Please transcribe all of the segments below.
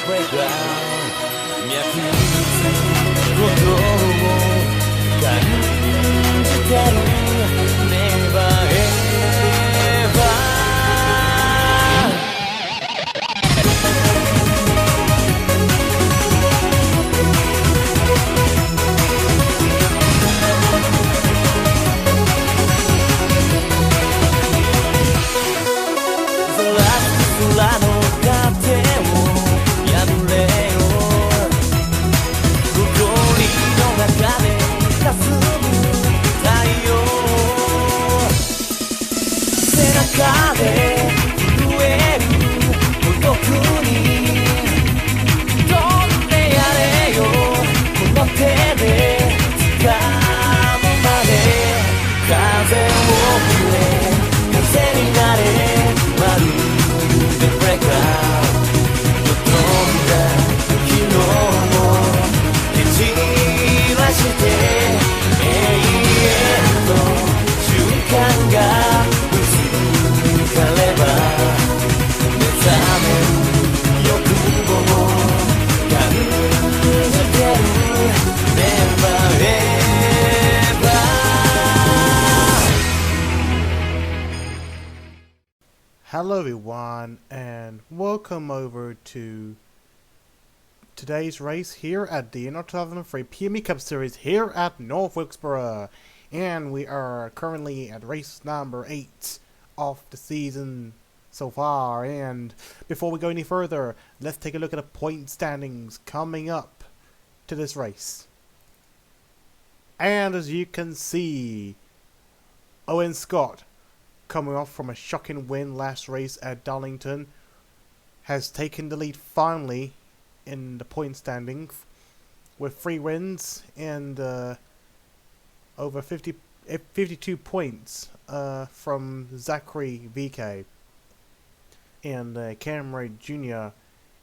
playground 脈打つことを感じてる Never ever Hello everyone, and welcome over to today's race here at the NR2003 PMU Cup Series here at North Wilkesboro. And we are currently at race number 8 of the season so far. And before we go any further, let's take a look at the point standings coming up to this race. And as you can see, Owen Scott, coming off from a shocking win last race at Darlington, has taken the lead finally in the point standings with 3 wins and over 52 points from Zachary VK and Cameron Jr.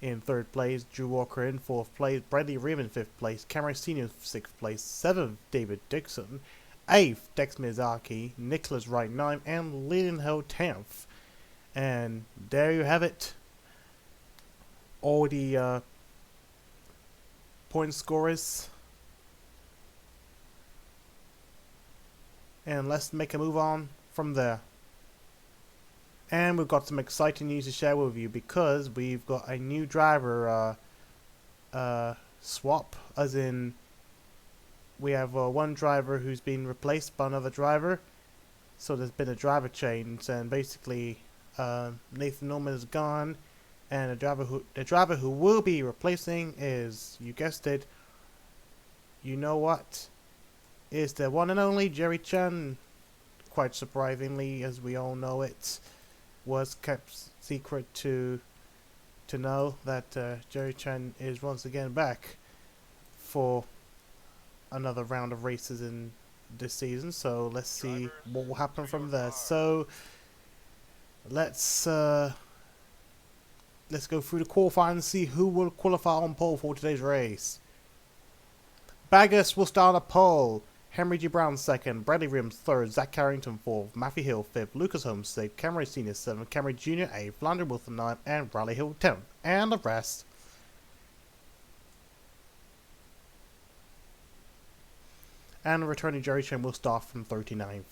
in 3rd place, Drew Walker in 4th place, Bradley Ream in 5th place, Cameron Sr. 6th place, 7th David Dixon, 8th Dex Miyazaki, Nicholas Wright 9th, and Leading Hill 10th. And there you have it. All the point scorers. And let's make a move on from there. And we've got some exciting news to share with you because we've got a new driver swap, as in we have one driver who's been replaced by another driver, so there's been a driver change, and basically Nathan Norman is gone, and the driver who will be replacing is, you guessed it, you know what, is the one and only Jerry Chen. Quite surprisingly, as we all know, it was kept secret to know that Jerry Chen is once again back for another round of races in this season. So let's see what will happen from there. So let's go through the qualifying and see who will qualify on pole for today's race. Baggers will start on pole. Henry G. Brown 2nd, Bradley Rims 3rd, Zach Carrington 4th, Matthew Hill 5th, Lucas Holmes 6th, Cameron Sr. 7th, Cameron Jr. 8th, Landry Wilson 9th, and Riley Hill 10th. And the rest. And returning Jerry Chen will start from 39th.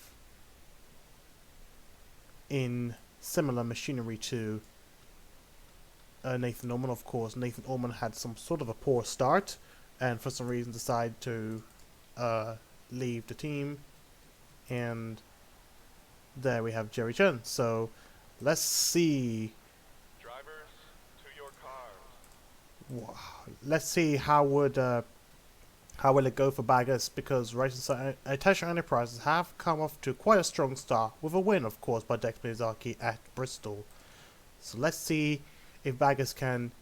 In similar machinery to Nathan Norman, of course. Nathan Norman had some sort of a poor start, and for some reason decided to leave the team. And there we have Jerry Chen. So let's see. Drivers to your cars. Let's see how will it go for Baggers, because Racing Attention Enterprises have come off to quite a strong start with a win, of course, by Dex Miyazaki at Bristol. So let's see if Baggers can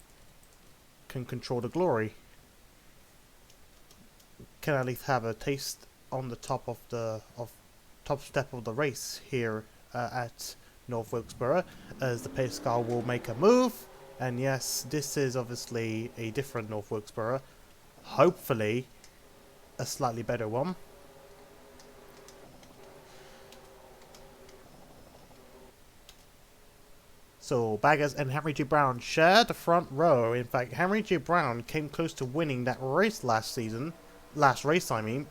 control the glory. Can at least have a taste on the top step of the race here at North Wilkesboro, as the pace car will make a move. And yes, this is obviously a different North Wilkesboro. Hopefully a slightly better one. So Baggers and Henry G. Brown share the front row. In fact, Henry G. Brown came close to winning that race last race, and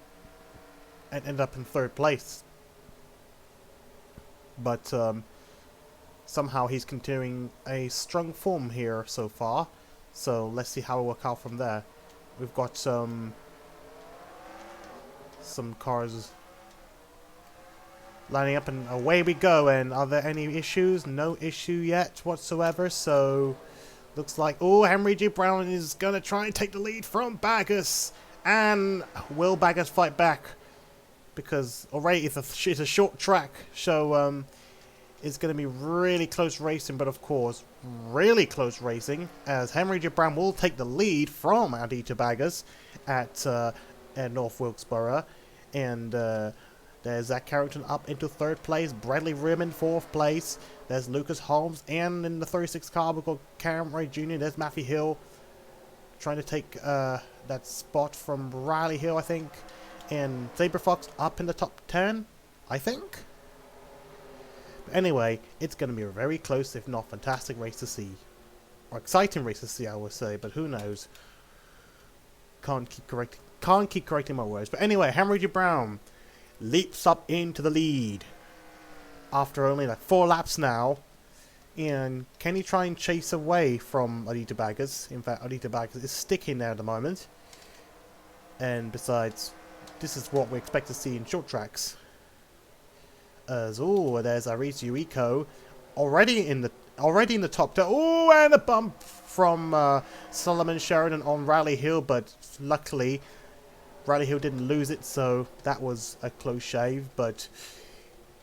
ended up in 3rd place. But somehow he's continuing a strong form here so far. So let's see how it works out from there. We've got some cars lining up, and away we go. And are there any issues? No issue yet whatsoever. So looks like, oh, Henry G. Brown is gonna try and take the lead from Baggers. And will Baggers fight back? Because already it's a short track, so it's going to be really close racing, but of course, really close racing, as Henry G. Brown will take the lead from Adita Baggers at North Wilkesboro. And there's Zach Carrington up into 3rd place, Bradley Rim in 4th place, there's Lucas Holmes, and in the 36 car we've got Cameron Jr., there's Matthew Hill, trying to take that spot from Riley Hill, I think, and Saber Fox up in the top 10, I think. Anyway, it's going to be a very close, if not fantastic race to see. Or exciting race to see, I would say, but who knows. Can't keep correcting my words. But anyway, Henry G. Brown leaps up into the lead after only like 4 laps now. And can he try and chase away from Adita Baggers? In fact, Adita Baggers is sticking there at the moment. And besides, this is what we expect to see in short tracks. There's Aris Uiko already in the top 10. Oh, and a bump from Solomon Sheridan on Riley Hill, but luckily Riley Hill didn't lose it, so that was a close shave. But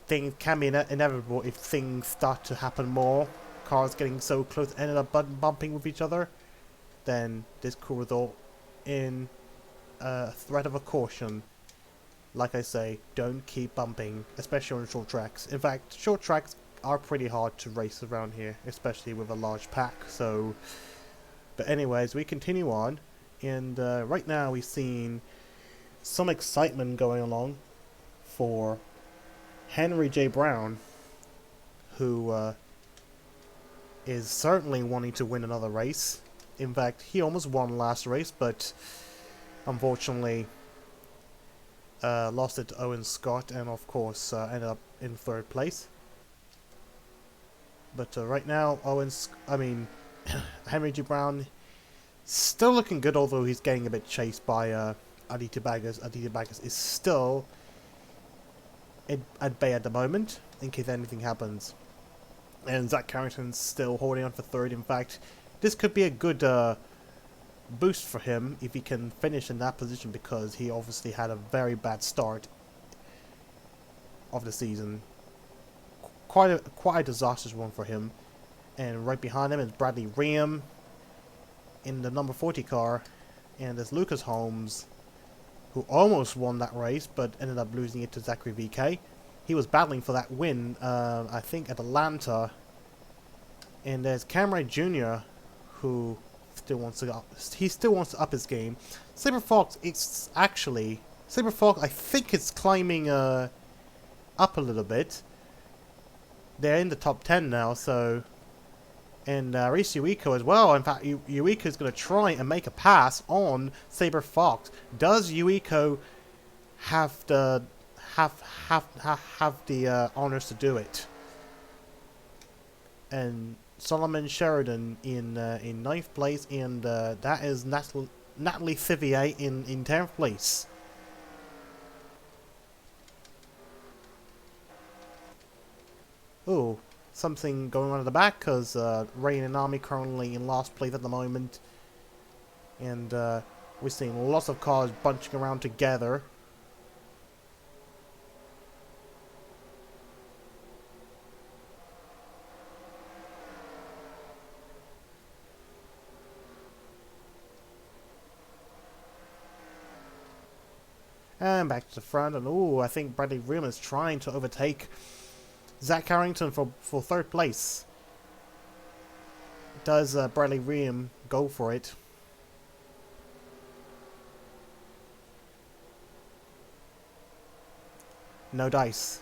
things can be inevitable if things start to happen more. Cars getting so close, ended up bumping with each other. Then this could result in a threat of a caution. Like I say, don't keep bumping, especially on short tracks. In fact, short tracks are pretty hard to race around here, especially with a large pack. So, but anyways, we continue on, and right now we've seen some excitement going along for Henry J. Brown, who is certainly wanting to win another race. In fact, he almost won last race, but unfortunately lost it to Owen Scott, and of course ended up in 3rd place. But right now, Henry G. Brown still looking good, although he's getting a bit chased by Adita Baggers. Adita Baggers is still at bay at the moment, in case anything happens. And Zach Carrington's still holding on for 3rd. In fact, this could be a good boost for him if he can finish in that position, because he obviously had a very bad start of the season. Quite a disastrous one for him. And right behind him is Bradley Ream in the number 40 car, and there's Lucas Holmes, who almost won that race but ended up losing it to Zachary VK. He was battling for that win, I think, at Atlanta. And there's Cameron Jr., who still wants to up his game. Saber Fox, I think it's climbing up a little bit. They're in the top 10 now, so, and Reese Uiko as well. In fact, Uiko is going to try and make a pass on Saber Fox. Does Uiko have the honors to do it? And Solomon Sheridan in 9th place, and that is Natalie Thivier in 10th place. Oh, something going on at the back, because Rain and Army currently in last place at the moment. And we're seeing lots of cars bunching around together. And back to the front, and oh, I think Bradley Ream is trying to overtake Zach Carrington for 3rd place. Does Bradley Ream go for it? No dice.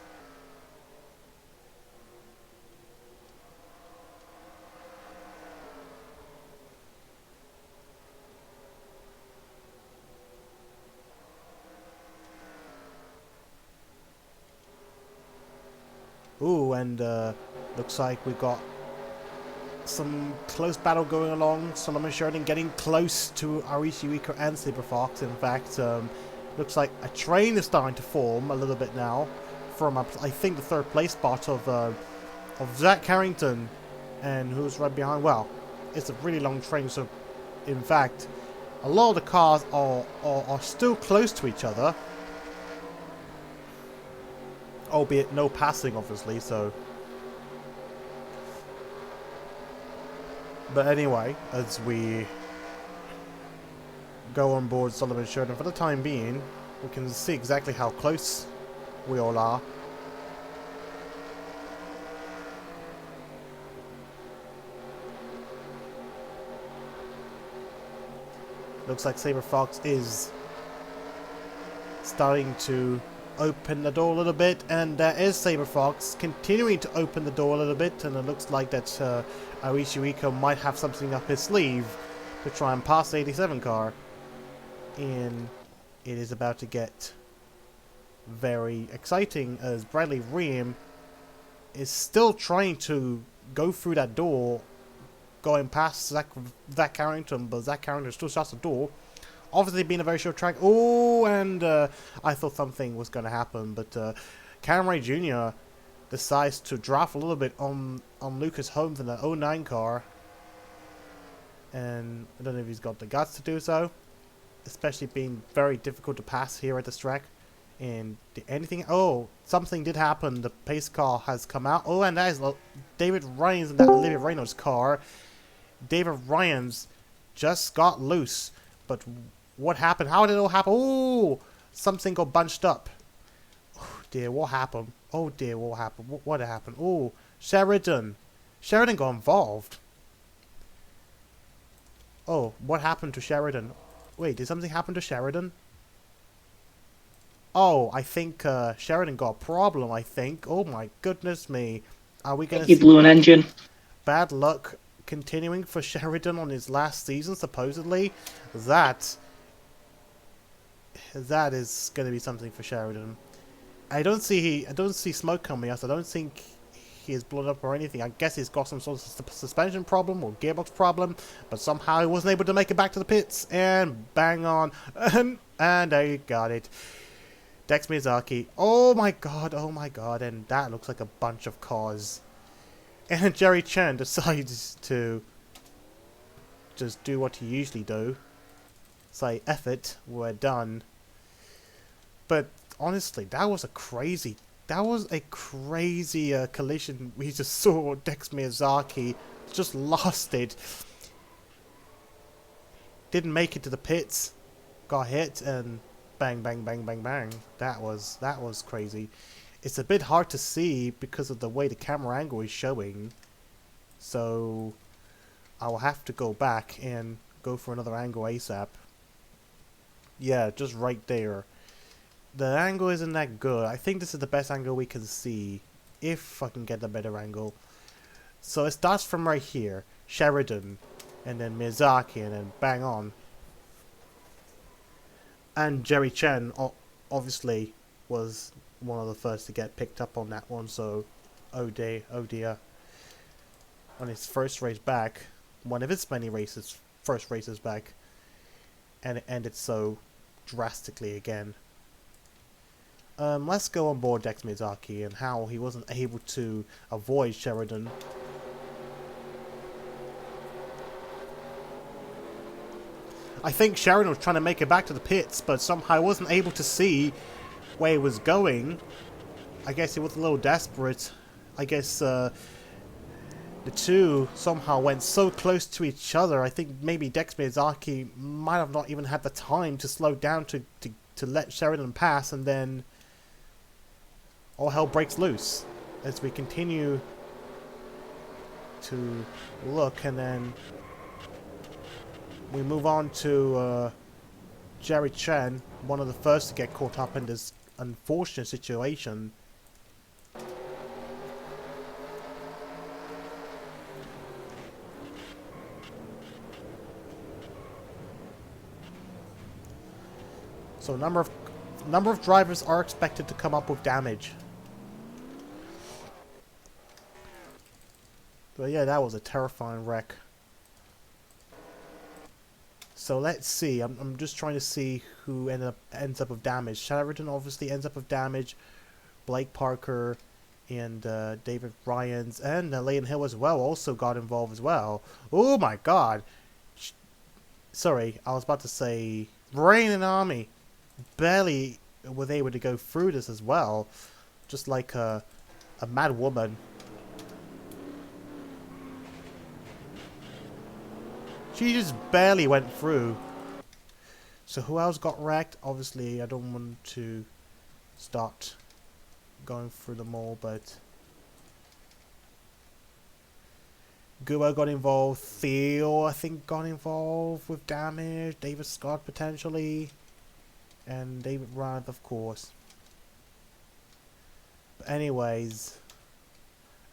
Ooh, and looks like we got some close battle going along. Solomon Sheridan getting close to Arishi Rika and Saber Fox. In fact, looks like a train is starting to form a little bit now from I think the third place spot of Zach Carrington, and who's right behind. Well, it's a really long train, so in fact, a lot of the cars are still close to each other, albeit no passing, obviously. So. But anyway, as we go on board Solomon Sheridan for the time being, we can see exactly how close we all are. Looks like Saber Fox is starting to open the door a little bit, and there is Saber Fox continuing to open the door a little bit, and it looks like that Arishi Rika might have something up his sleeve to try and pass the 87 car, and it is about to get very exciting as Bradley Ream is still trying to go through that door, going past Zach Carrington, but Zach Carrington still shuts the door. Obviously being a very short track. Oh, and I thought something was going to happen, but Cameron Jr. decides to draft a little bit on Lucas Holmes in the 09 car. And I don't know if he's got the guts to do so, especially being very difficult to pass here at this track. And did anything... Oh, something did happen. The pace car has come out. Oh, and that is David Ryans in that Olivia Reynolds car. David Ryans just got loose, but what happened? How did it all happen? Oh, something got bunched up. Oh dear, what happened? Oh dear, what happened? What happened? Oh, Sheridan got involved. Oh, what happened to Sheridan? Wait, did something happen to Sheridan? Oh, I think Sheridan got a problem, I think. Oh my goodness me. Are we going to see... He blew an engine. Bad luck continuing for Sheridan on his last season, supposedly. That is going to be something for Sheridan. I don't see smoke coming out. So I don't think he is blown up or anything. I guess he's got some sort of suspension problem or gearbox problem, but somehow he wasn't able to make it back to the pits. And bang on, and there you got it. Dex Miyazaki. Oh my god, and that looks like a bunch of cars. And Jerry Chen decides to just do what he usually do. Say, F it, we're done. But honestly, that was a crazy collision. We just saw Dex Miyazaki just lost it. Didn't make it to the pits. Got hit and bang, bang, bang, bang, bang. That was crazy. It's a bit hard to see because of the way the camera angle is showing. So I will have to go back and go for another angle ASAP. Yeah, just right there. The angle isn't that good. I think this is the best angle we can see, if I can get a better angle. So it starts from right here. Sheridan, and then Miyazaki, and then bang on. And Jerry Chen obviously was one of the first to get picked up on that one, so oh dear. On his first race back, one of his many first races back, and it ended so drastically again. Let's go on board Dex Miyazaki and how he wasn't able to avoid Sheridan. I think Sheridan was trying to make it back to the pits, but somehow wasn't able to see where he was going. I guess he was a little desperate. I guess the two somehow went so close to each other. I think maybe Dex Miyazaki might have not even had the time to slow down to let Sheridan pass, and then all hell breaks loose as we continue to look, and then we move on to Jerry Chen, one of the first to get caught up in this unfortunate situation. So number of drivers are expected to come up with damage. But yeah, that was a terrifying wreck. So let's see. I'm just trying to see who ends up with damage. Shadowton obviously ends up with damage. Blake Parker and David Ryans and Leighton Hill as well also got involved as well. Oh my god. Sorry, I was about to say Rain and Army barely was able to go through this as well. Just like a mad woman. She just barely went through. So who else got wrecked? Obviously, I don't want to start going through them all, but Guo got involved. Theo, I think, got involved with damage. David Scott, potentially. And David Ryan, of course. But anyways,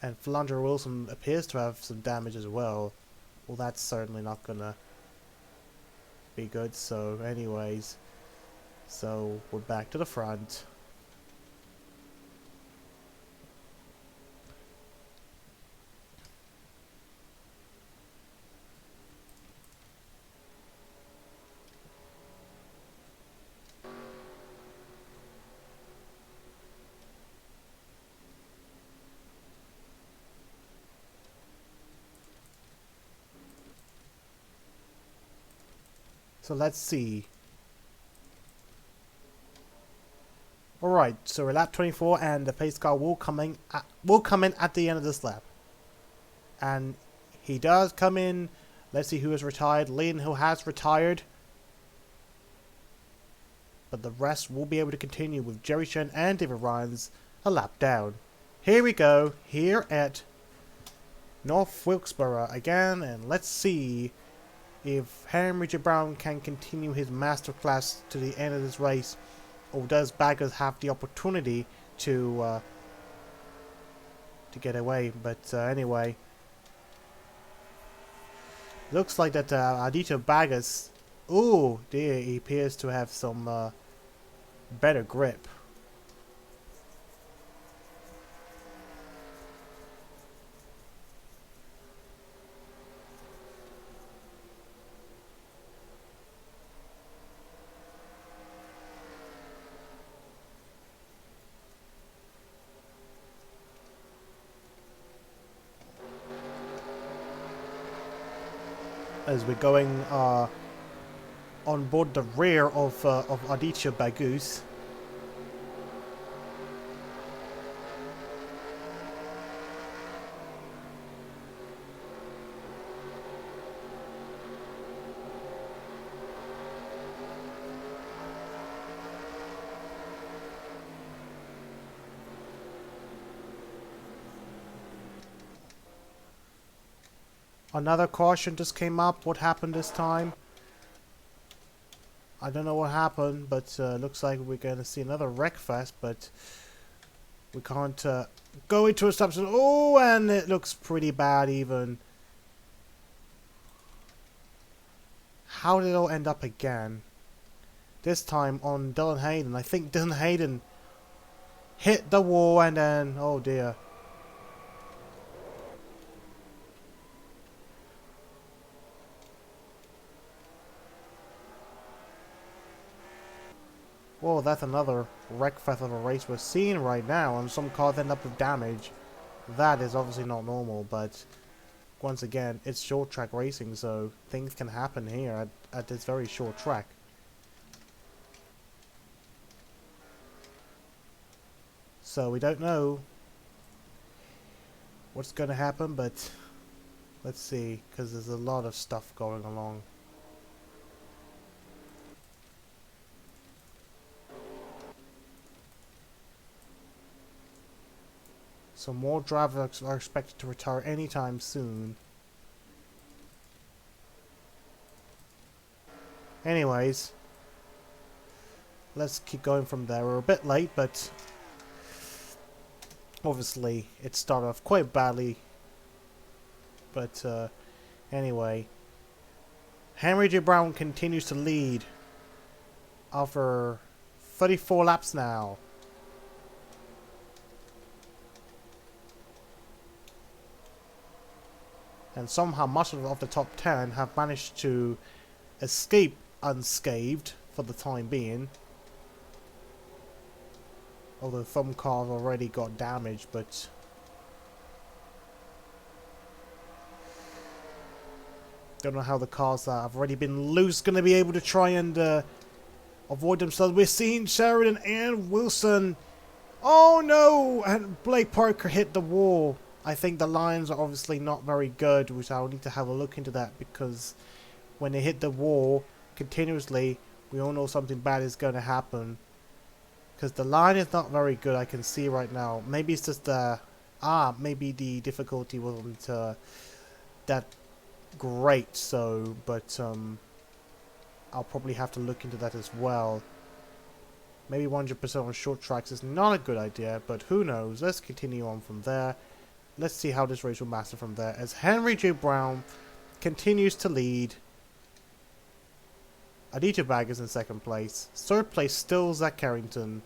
and Philandra Wilson appears to have some damage as well. Well, that's certainly not gonna be good. So anyways, so we're back to the front. So let's see. Alright, so we're lap 24 and the pace car will come in at the end of this lap. And he does come in. Let's see who has retired. Leighton Hill has retired. But the rest will be able to continue with Jerry Shen and David Ryans a lap down. Here we go, here at North Wilkesboro again, and let's see if Henry J. Brown can continue his masterclass to the end of this race, or does Baggers have the opportunity to get away. But anyway, looks like that Aditya Baggers, oh dear, he appears to have some better grip. As we're going on board the rear of Aditya Bagus. Another caution just came up. What happened this time? I don't know what happened, but looks like we're going to see another wreck fest, but we can't go into a substance. Oh, and it looks pretty bad even. How did it all end up again? This time on Dylan Hayden. I think Dylan Hayden hit the wall and then, oh dear. Well, that's another wreckfest of a race we're seeing right now, and some cars end up with damage. That is obviously not normal, but once again, it's short track racing, so things can happen here at this very short track. So we don't know what's going to happen, but let's see, because there's a lot of stuff going along. So more drivers are expected to retire anytime soon. Anyways, let's keep going from there. We're a bit late, but obviously it started off quite badly. But anyway, Henry J. Brown continues to lead after 34 laps now. and somehow much of the top 10 have managed to escape unscathed for the time being. Although some cars already got damaged, but don't know how the cars that have already been loose gonna be able to try and avoid themselves. We're seeing Sheridan and Wilson. Oh no! And Blake Parker hit the wall. I think the lines are obviously not very good, which I'll need to have a look into that, because when they hit the wall continuously, we all know something bad is going to happen. Because the line is not very good, I can see right now. Maybe it's just maybe the difficulty wasn't that great, so, but I'll probably have to look into that as well. Maybe 100% on short tracks is not a good idea, but who knows. Let's continue on from there. Let's see how this race will master from there, as Henry J. Brown continues to lead. Aditya Baggers in second place. Third place still Zach Carrington.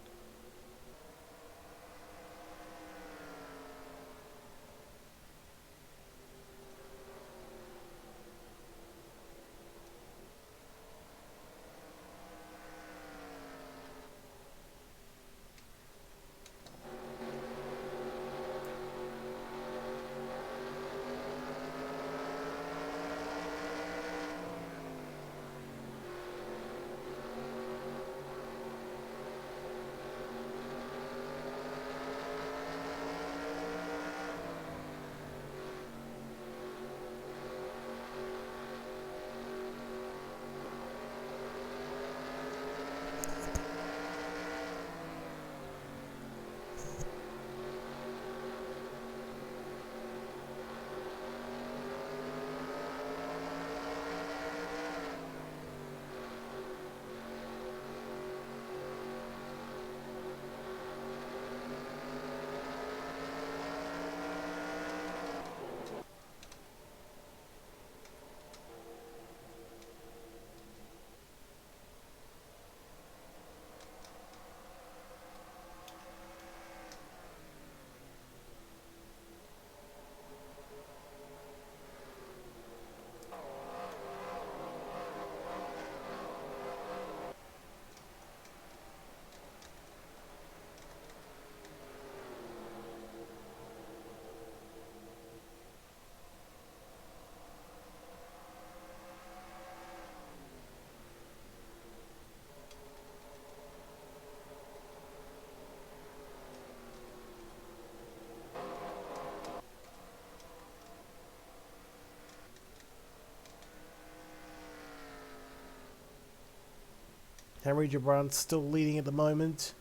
Henry J. Brown still leading at the moment,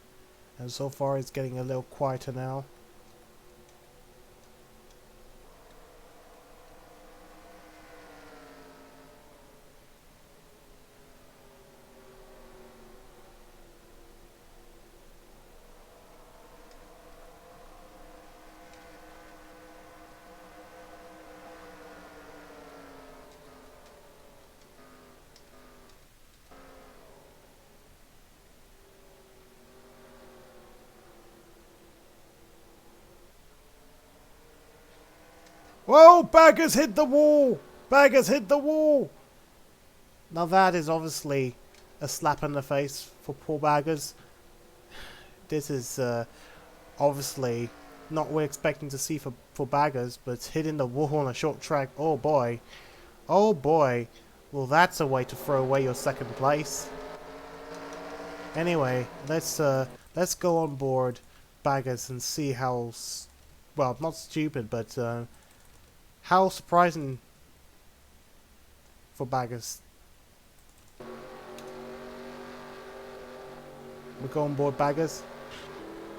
and so far it's getting a little quieter now. Whoa! Baggers hit the wall! Baggers hit the wall! Now that is obviously a slap in the face for poor Baggers. This is obviously not what we're expecting to see for Baggers, but hitting the wall on a short track, oh boy. Oh boy. Well, that's a way to throw away your second place. Anyway, let's go on board Baggers and see how, well, not stupid, but how surprising for Baggers. We go on board Baggers.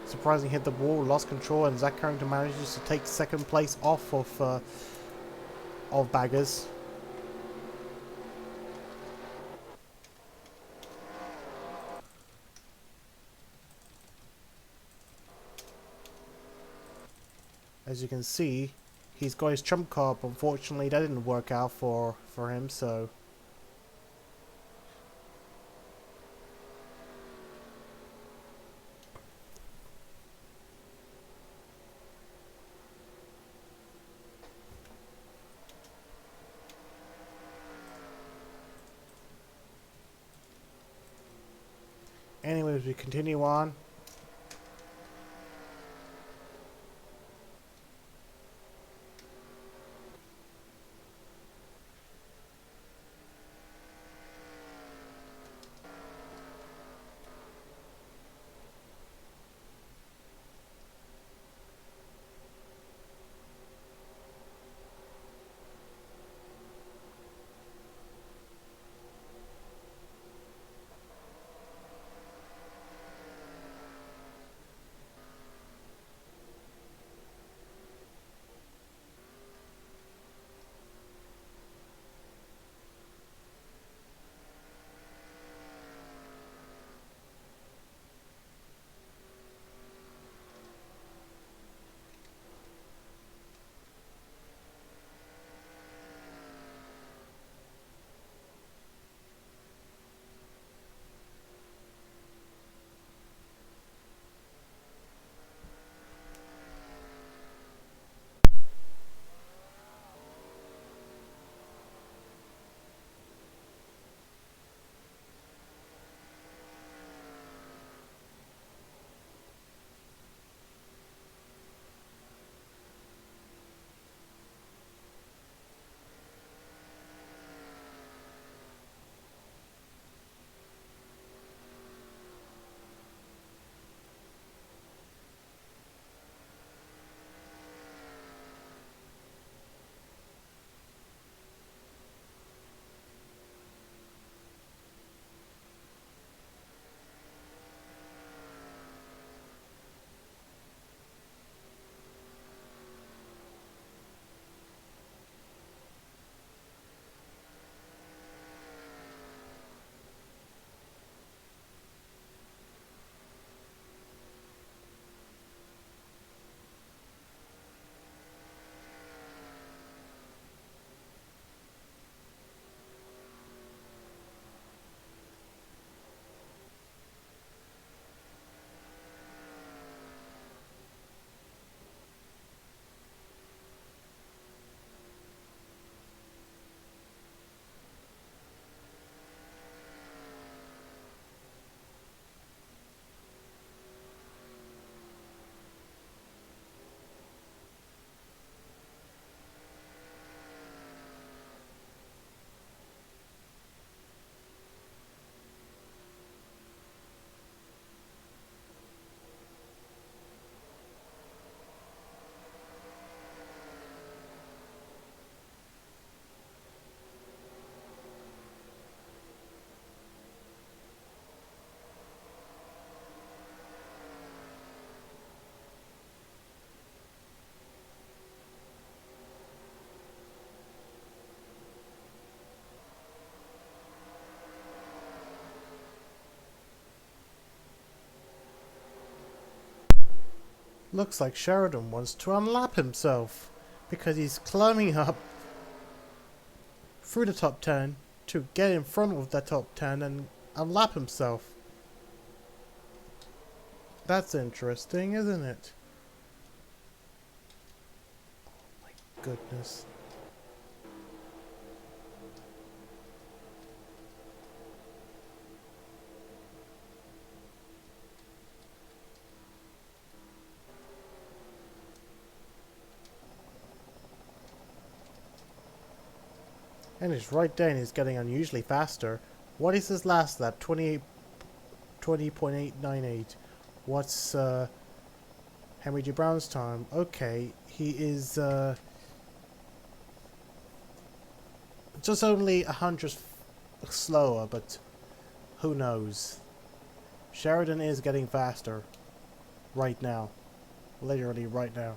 Surprisingly hit the wall, lost control, and Zach Carrington manages to take second place off of Baggers. As you can see, he's got his trump card, but unfortunately that didn't work out for him, so Anyways, we continue on. Looks like Sheridan wants to unlap himself because he's climbing up through the top 10 to get in front of the top 10 and unlap himself. That's interesting, isn't it? Oh my goodness. And he's right there and he's getting unusually faster. What is his last lap? 20.898. What's Henry G. Brown's time? Okay, he is just only 100 slower, but who knows? Sheridan is getting faster right now. Literally right now.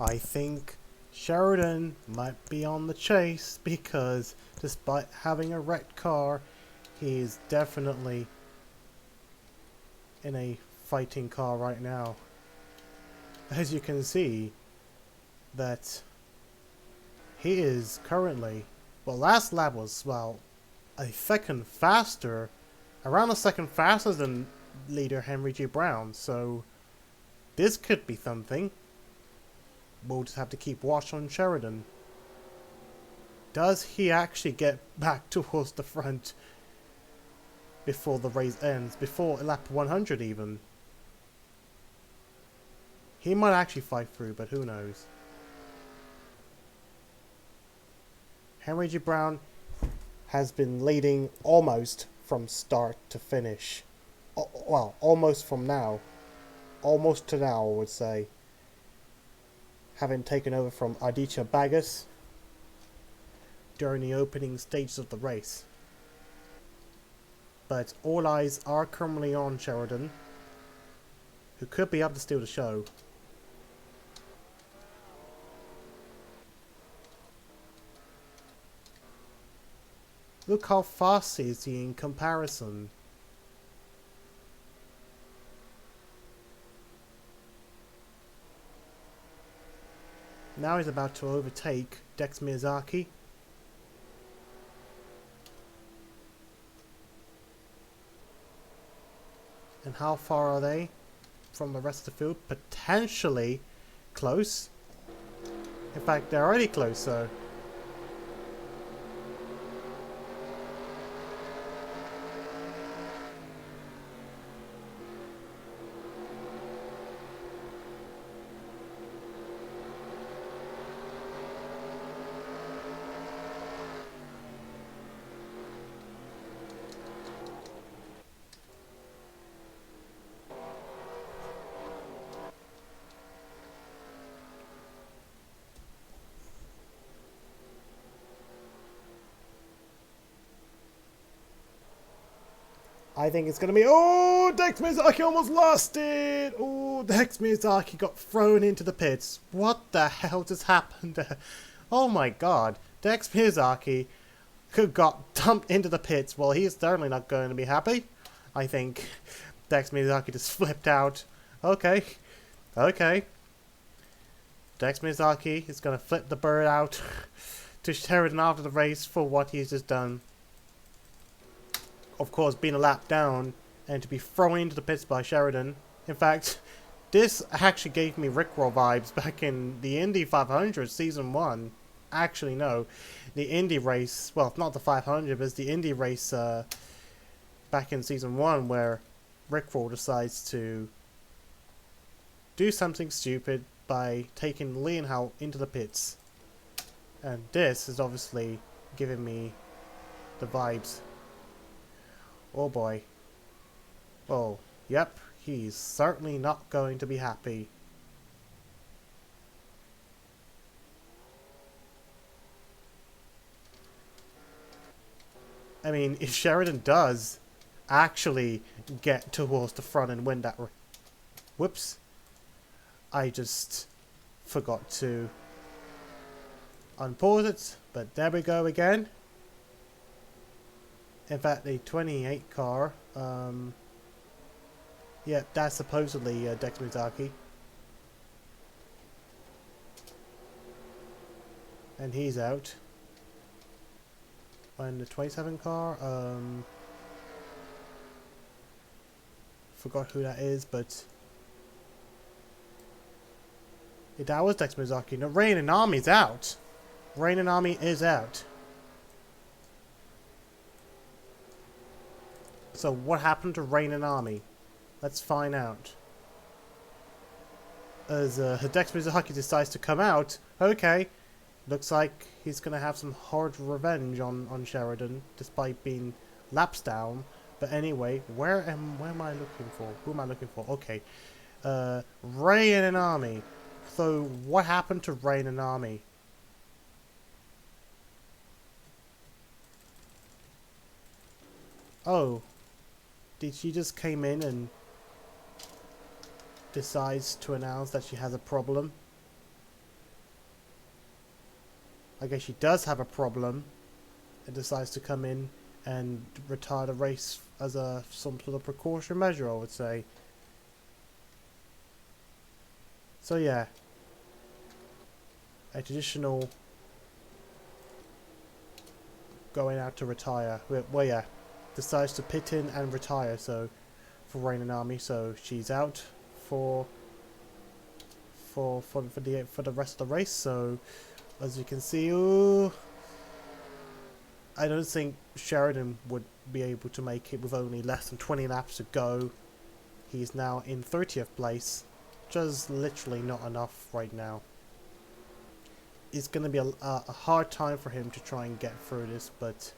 I think Sheridan might be on the chase because despite having a wrecked car, he is definitely in a fighting car right now. As you can see, that he is currently, well, last lap was, well, a second faster, around a second faster than leader Henry G. Brown, so this could be something. We'll just have to keep watch on Sheridan. Does he actually get back towards the front before the race ends, before lap 100 even? He might actually fight through, but who knows. Henry G. Brown has been leading almost from start to finish. Well, almost from now. Almost to now, I would say. Having taken over from Aditya Bagas during the opening stages of the race. But all eyes are currently on Sheridan, who could be up to steal the show. Look how fast he is in comparison. Now he's about to overtake Dex Miyazaki. And how far are they from the rest of the field? Potentially close. In fact, they're already close, so... I think it's going to be... Oh, Dex Miyazaki almost lost it! Oh, Dex Miyazaki got thrown into the pits. What the hell just happened there? Oh my god. Dex Miyazaki got dumped into the pits. Well, he's certainly not going to be happy. I think Dex Miyazaki just flipped out. Okay. Okay. Dex Miyazaki is going to flip the bird out to Sheridan after the race for what he's just done. Of course, being a lap down and to be thrown into the pits by Sheridan. In fact, this actually gave me Rickroll vibes back in the Indy 500 Season 1. Actually, no. The Indy race, well, not the 500, but it's the Indy race back in Season 1 where Rickroll decides to do something stupid by taking Leonhout into the pits. And this is obviously giving me the vibes. Oh boy. Oh, yep, he's certainly not going to be happy. I mean, if Sheridan does actually get towards the front and win that... Whoops. I just forgot to unpause it, but there we go again. In fact, the 28 car, yeah, that's supposedly Dex Miyazaki. And he's out. And the 27 car, forgot who that is, but... Yeah, that was Dex Miyazaki. No, Rain and Army's out. Rain and Army is out. So what happened to Rain and Army? Let's find out. As Dex Miyazaki decides to come out, okay, looks like he's going to have some hard revenge on Sheridan, despite being laps down. But anyway, where am I looking for? Who am I looking for? Okay, Rain and Army. So what happened to Rain and Army? Oh. Did she just came in and decides to announce that she has a problem? I guess she does have a problem and decides to come in and retire the race as some sort of precaution measure, I would say. So yeah, a traditional going out to retire. Well, yeah, decides to pit in and retire. So for Rain and Army, so she's out for the rest of the race. So as you can see, ooh, I don't think Sheridan would be able to make it with only less than 20 laps to go. He's now in 30th place. Just literally not enough right now. It's going to be a hard time for him to try and get through this, but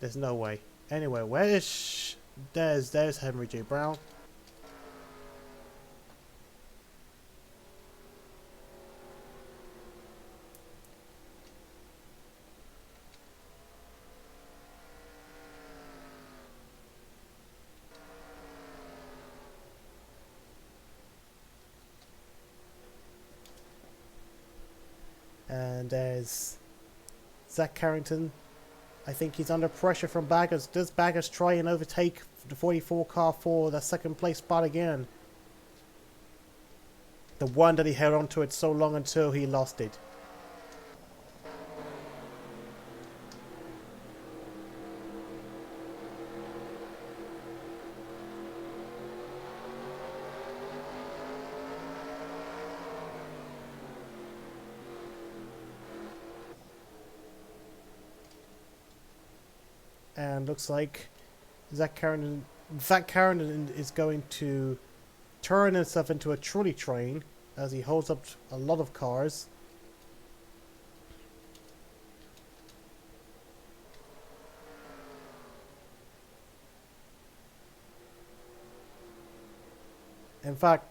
there's no way. Anyway, where is there's Henry J. Brown. And there's Zach Carrington. I think he's under pressure from Baggers. Does Baggers try and overtake the 44 car for the second place spot again? The one that he held on to it so long until he lost it. And looks like Zach Carrington is going to turn himself into a trolley train as he holds up a lot of cars. In fact,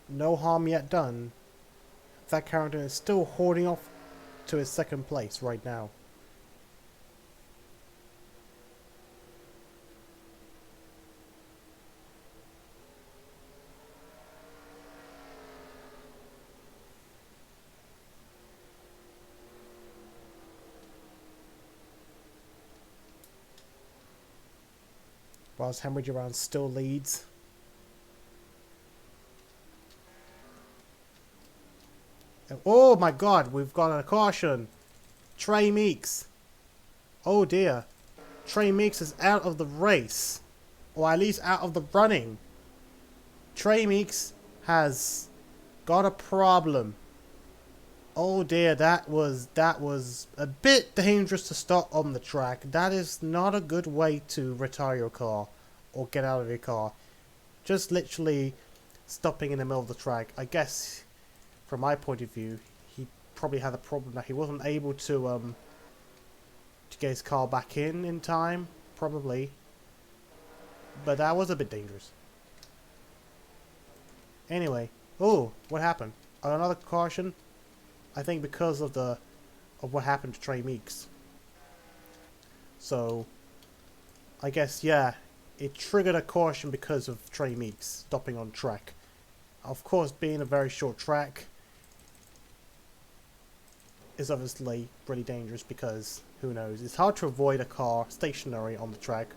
no harm yet done. Zach Carrington is still holding off to his second place right now. Whilst Henry Duran still leads. And, oh my god, we've got a caution. Trey Meeks. Oh dear. Trey Meeks is out of the race. Or at least out of the running. Trey Meeks has got a problem. Oh dear, that was a bit dangerous to stop on the track. That is not a good way to retire your car or get out of your car. Just literally stopping in the middle of the track. I guess from my point of view, he probably had a problem that he wasn't able to get his car back in time, probably. But that was a bit dangerous. Anyway, oh, what happened? Another caution. I think because of what happened to Trey Meeks. So I guess yeah, it triggered a caution because of Trey Meeks stopping on track. Of course, being a very short track is obviously really dangerous because who knows? It's hard to avoid a car stationary on the track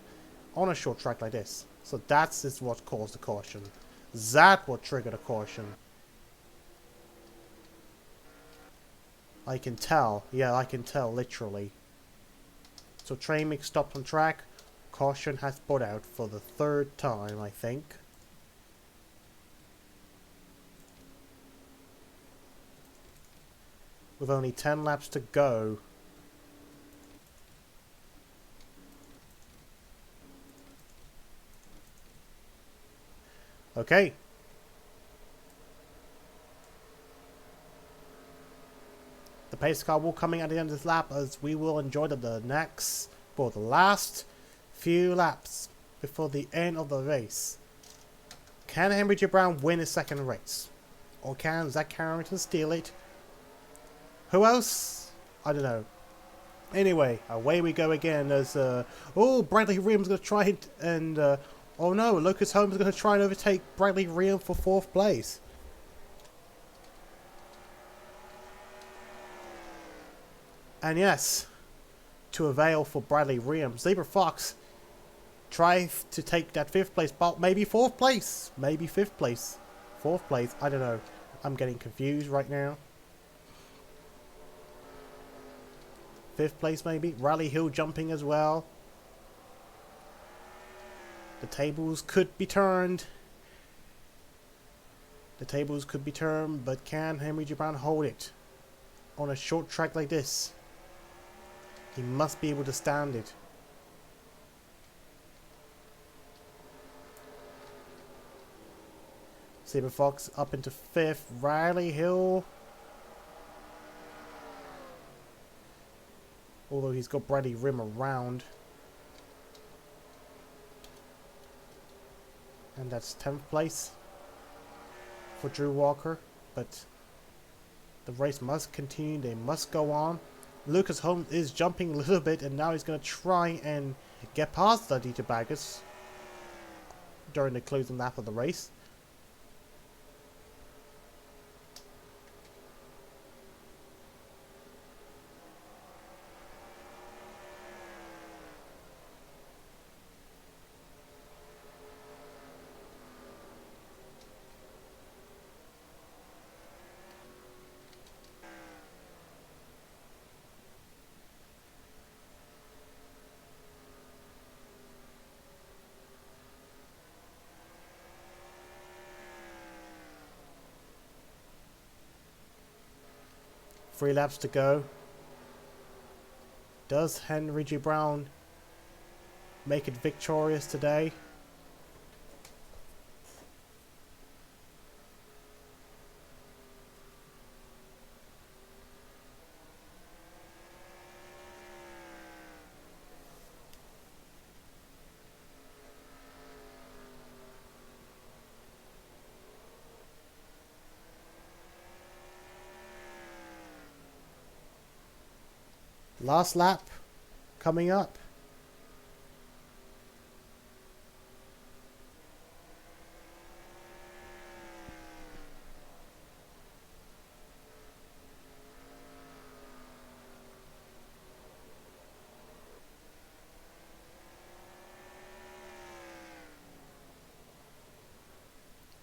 on a short track like this. So that's what caused the caution. That what triggered a caution. I can tell. Yeah, I can tell, literally. So Trey Meeks stopped on track. Caution has put out for the third time, I think. With only 10 laps to go. Okay. The pace car will coming at the end of this lap as we will enjoy the next, for the last few laps before the end of the race. Can Henry J. Brown win his second race? Or can Zach Carrington steal it? Who else? I don't know. Anyway, away we go again as, oh, Bradley Ream's going to try it and, oh no, Lucas Holmes is going to try and overtake Bradley Ream for 4th place. And yes, to avail for Bradley Williams, Zebra Fox tries to take that 5th place spot, maybe 4th place, maybe 5th place, 4th place, I don't know. I'm getting confused right now. 5th place maybe. Rally Hill jumping as well. The tables could be turned. The tables could be turned, but can Henry J. Brown hold it on a short track like this? He must be able to stand it. Saber Fox up into 5th. Riley Hill. Although he's got Bradley Rim around. And that's 10th place for Drew Walker. But the race must continue. They must go on. Lucas Holmes is jumping a little bit, and now he's going to try and get past the Dieter Baggers during the closing lap of the race. Three laps to go. Does Henry G. Brown make it victorious today? Last lap coming up.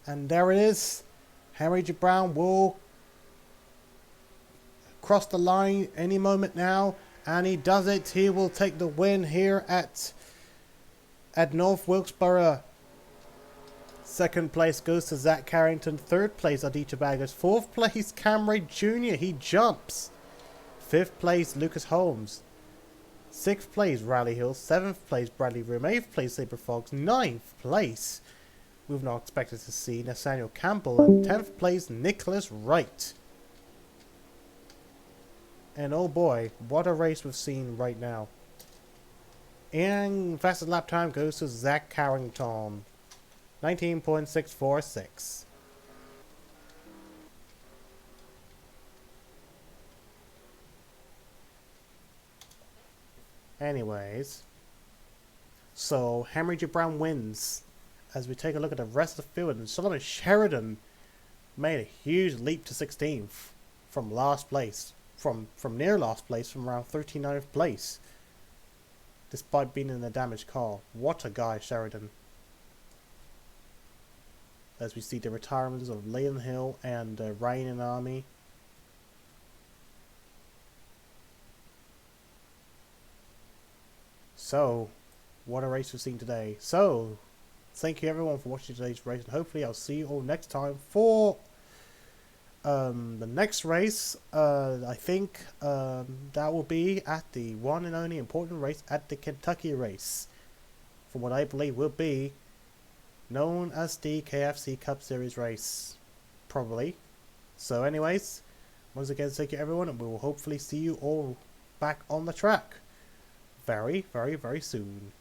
And there it is. Henry J. Brown will cross the line any moment now. And he does it. He will take the win here at North Wilkesboro. 2nd place goes to Zach Carrington. 3rd place, Aditya Baggers. 4th place, Camry Jr. He jumps. 5th place, Lucas Holmes. 6th place, Riley Hill. 7th place, Bradley Rim. 8th place, Saber Fox. 9th place, we've not expected to see Nathaniel Campbell. And 10th place, Nicholas Wright. And oh boy, what a race we've seen right now. And fastest lap time goes to Zach Carrington. 19.646. Anyways. So, Henry J. Brown wins. As we take a look at the rest of the field. And Solomon Sheridan made a huge leap to 16th from last place. From near last place, from around 39th place, despite being in a damaged car. What a guy, Sheridan. As we see the retirements of Leon Hill and Ryan and Army. So, what a race we've seen today. So, thank you everyone for watching today's race, and hopefully I'll see you all next time for the next race. I think that will be at the one and only important race at the Kentucky race, for what I believe will be known as the KFC Cup Series race, probably. So anyways, once again, thank you everyone, and we will hopefully see you all back on the track very, very, very soon.